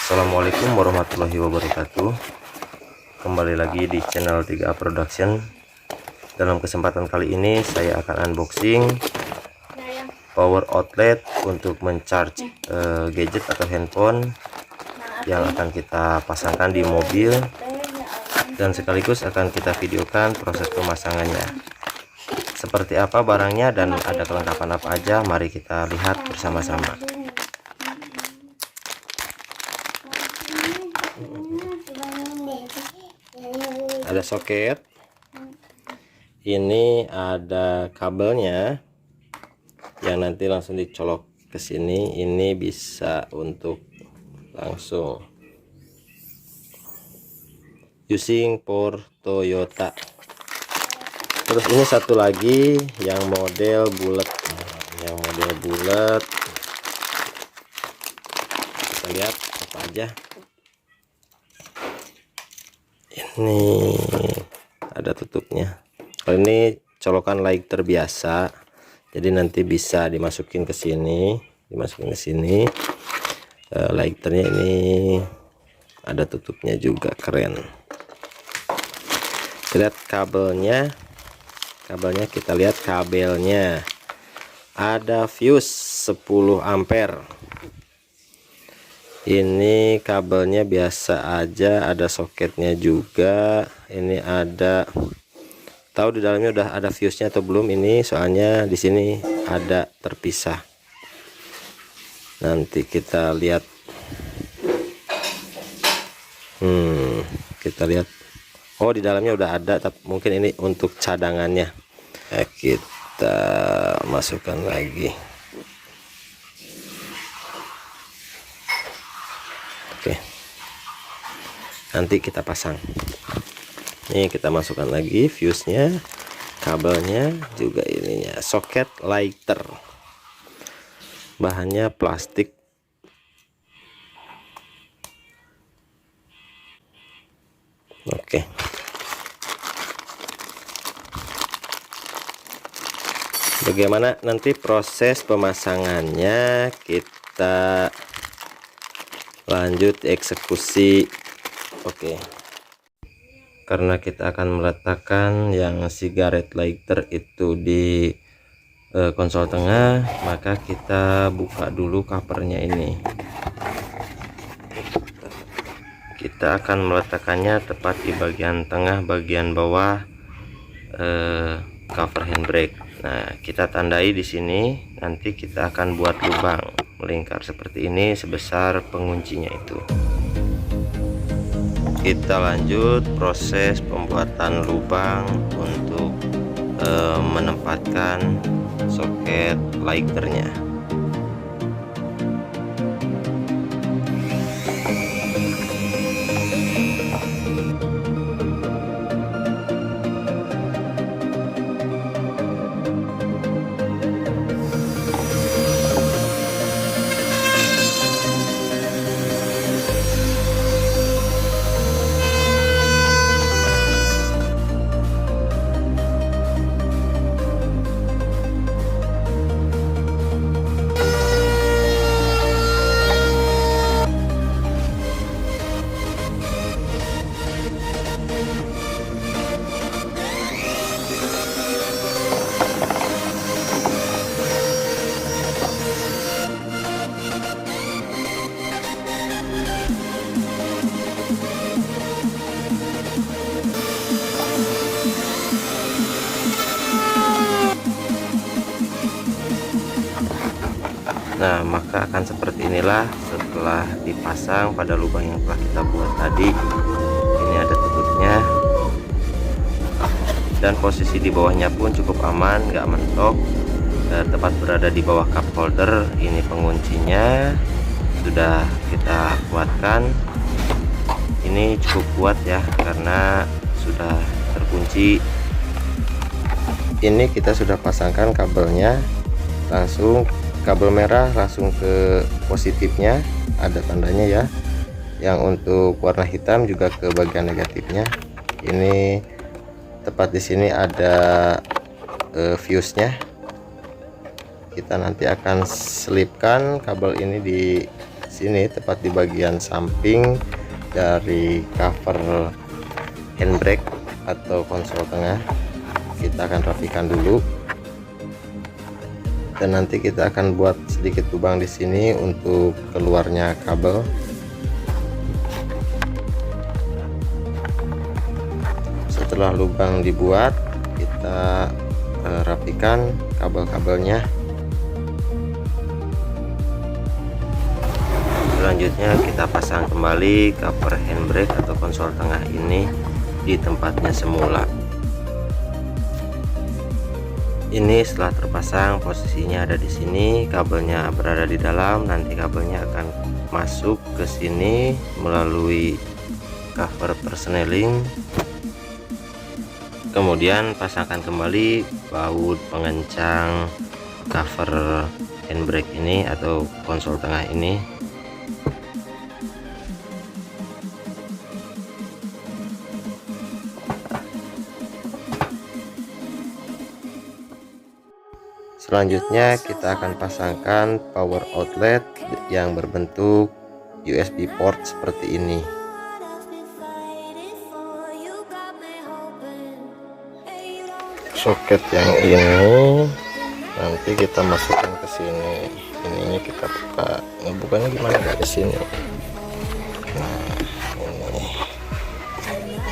Assalamualaikum warahmatullahi wabarakatuh. Kembali lagi di channel 3A Production. Dalam kesempatan kali ini saya akan unboxing power outlet untuk mencharge gadget atau handphone yang akan kita pasangkan di mobil, dan sekaligus akan kita videokan proses pemasangannya. Seperti apa barangnya dan ada kelengkapan apa aja, mari kita lihat bersama-sama. Ada soket, ini ada kabelnya yang nanti langsung dicolok ke sini. Ini bisa untuk langsung using for Toyota. Terus ini satu lagi yang model bulat, kita lihat apa aja. Ini ada tutupnya. Kalau ini colokan lighter biasa, jadi nanti bisa dimasukin ke sini, lighternya ini ada tutupnya juga, keren. Kita lihat kabelnya, kita lihat kabelnya ada fuse 10 ampere. Ini kabelnya biasa aja, ada soketnya juga. Ini ada, tahu di dalamnya udah ada fuse-nya atau belum ini, soalnya di sini ada terpisah. Nanti kita lihat. Kita lihat. Oh, di dalamnya udah ada, tapi mungkin ini untuk cadangannya. Kita masukkan lagi. Oke, nanti kita pasang. Ini kita masukkan lagi fuse-nya, kabelnya juga, ininya soket lighter, bahannya plastik. Oke, bagaimana nanti proses pemasangannya, kita lanjut eksekusi. Oke, karena kita akan meletakkan yang sigaret lighter itu di konsol tengah, maka kita buka dulu covernya ini. Kita akan meletakkannya tepat di bagian tengah, bagian bawah cover handbrake. Nah, kita tandai di sini. Nanti kita akan buat lubang melingkar seperti ini sebesar penguncinya itu. Kita lanjut proses pembuatan lubang untuk menempatkan soket lighternya. Nah, maka akan seperti inilah setelah dipasang pada lubang yang telah kita buat tadi. Ini ada tutupnya, dan posisi di bawahnya pun cukup aman, nggak mentok, tepat berada di bawah cup holder. Ini penguncinya sudah kita kuatkan. Ini cukup kuat ya, karena sudah terkunci. Ini kita sudah pasangkan kabelnya, langsung kabel merah langsung ke positifnya, ada tandanya ya. Yang untuk warna hitam juga ke bagian negatifnya. Ini tepat di sini ada fuse-nya. Kita nanti akan selipkan kabel ini di sini, tepat di bagian samping dari cover handbrake atau konsol tengah. Kita akan rapikan dulu, dan nanti kita akan buat sedikit lubang di sini untuk keluarnya kabel. Setelah lubang dibuat, kita rapikan kabel-kabelnya. Selanjutnya kita pasang kembali cover handbrake atau konsol tengah ini di tempatnya semula. Ini setelah terpasang, posisinya ada di sini, kabelnya berada di dalam. Nanti kabelnya akan masuk ke sini melalui cover persneling. Kemudian pasangkan kembali baut pengencang cover handbrake ini atau konsol tengah ini. Selanjutnya kita akan pasangkan power outlet yang berbentuk USB port seperti ini. Soket yang ini nanti kita masukkan ke sini. Ininya kita buka. Ngebukanya gimana dari sini? Nah,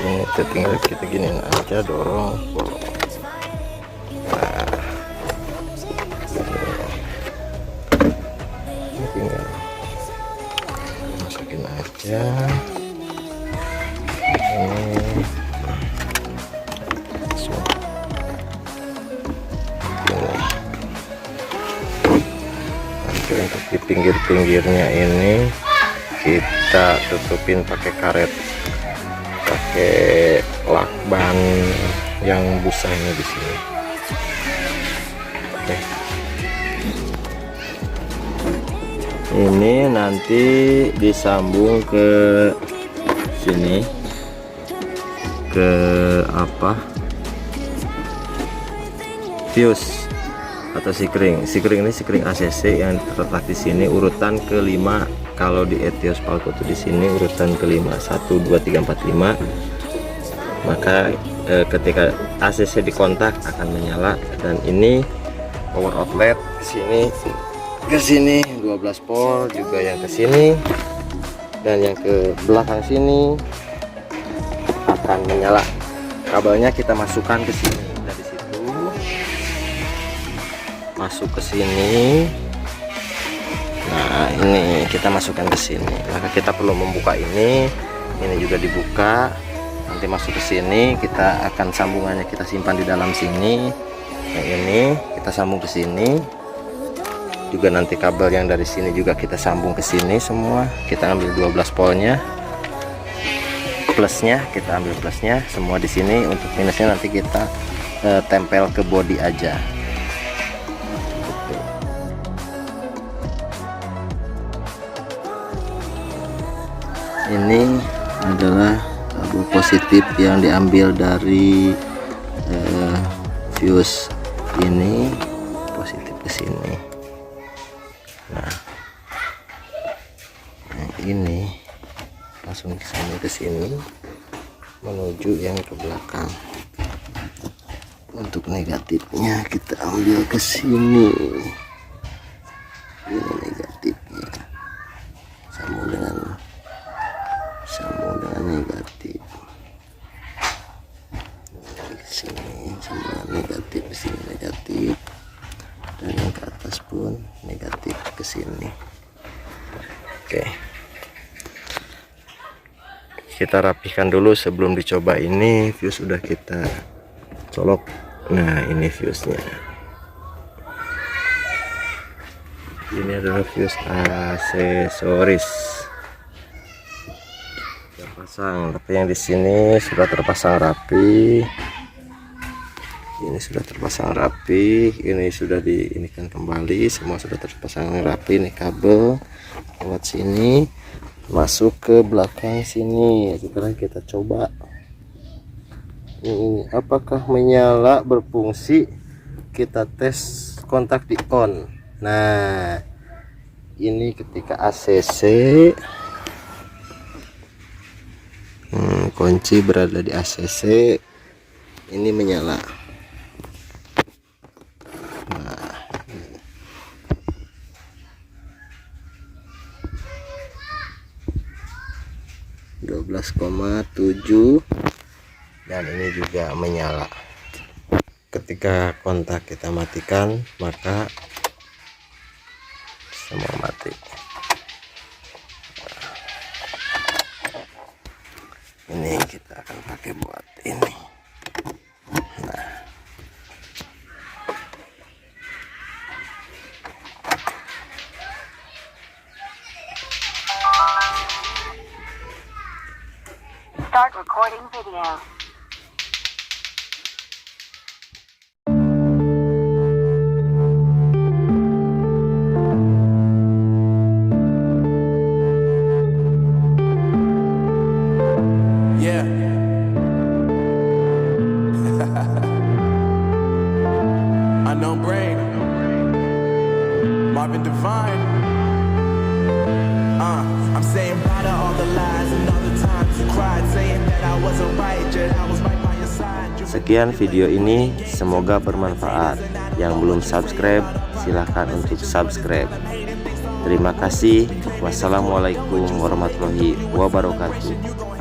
ini tinggal kita giniin aja, dorong. Nah, ini tinggal masukin aja. Untuk di pinggir-pinggirnya ini kita tutupin pakai karet, pakai lakban yang busa ini di sini. Oke. Ini nanti disambung ke sini, ke apa? Fuse atau sikring. Sikring ini sikring ACC yang terletak di sini urutan kelima. Kalau di Etios Palco itu di sini urutan kelima, 1 2 3 4 5. Maka ketika ACC dikontak akan menyala. Dan ini power outlet ke sini 12 volt, juga yang ke sini dan yang ke belakang sini akan menyala. Kabelnya kita masukkan ke sini. Dari situ masuk ke sini. Nah, ini kita masukkan ke sini. Maka kita perlu membuka ini juga dibuka. Nanti masuk ke sini, kita akan sambungannya kita simpan di dalam sini. Yang ini kita sambung ke sini. Juga nanti kabel yang dari sini juga kita sambung ke sini semua. Kita ambil 12 voltnya. Plusnya kita ambil plusnya semua di sini. Untuk minusnya nanti kita tempel ke bodi aja. Ini adalah kabel positif yang diambil dari fuse ini, positif ke sini. Nah, yang ini langsung disambung ke sini menuju yang ke belakang. Untuk negatifnya kita ambil ke sini. Ini negatifnya, sambung dengan negatif. Di sini sambungan negatif, di sini negatif, dan yang ke atas pun negatif ke sini. Oke, kita rapihkan dulu sebelum dicoba. Ini fuse sudah kita colok. Nah, ini fuse nya. Ini adalah fuse aksesoris. Pasang, tapi yang di sini sudah terpasang rapi. Ini sudah terpasang rapi. Ini sudah diinikan kembali, semua sudah terpasang rapi. Ini kabel lewat sini masuk ke belakang sini. Sekarang kita coba ini apakah menyala, berfungsi. Kita tes kontak di on. Nah, ini ketika ACC kunci berada di ACC ini menyala. Nah, 12,7 dan ini juga menyala. Ketika kontak kita matikan maka semua mati. Ini kita akan pakai buat ini. Nah, start recording video. Yeah. Unknown Brain, Marvin Divine. I'm saying bye to all the lies and all the times you cried, saying that I wasn't right, yet I was right by your side. sekian video ini, semoga bermanfaat. Yang belum subscribe silahkan untuk subscribe. Terima kasih. Wassalamualaikum warahmatullahi wabarakatuh.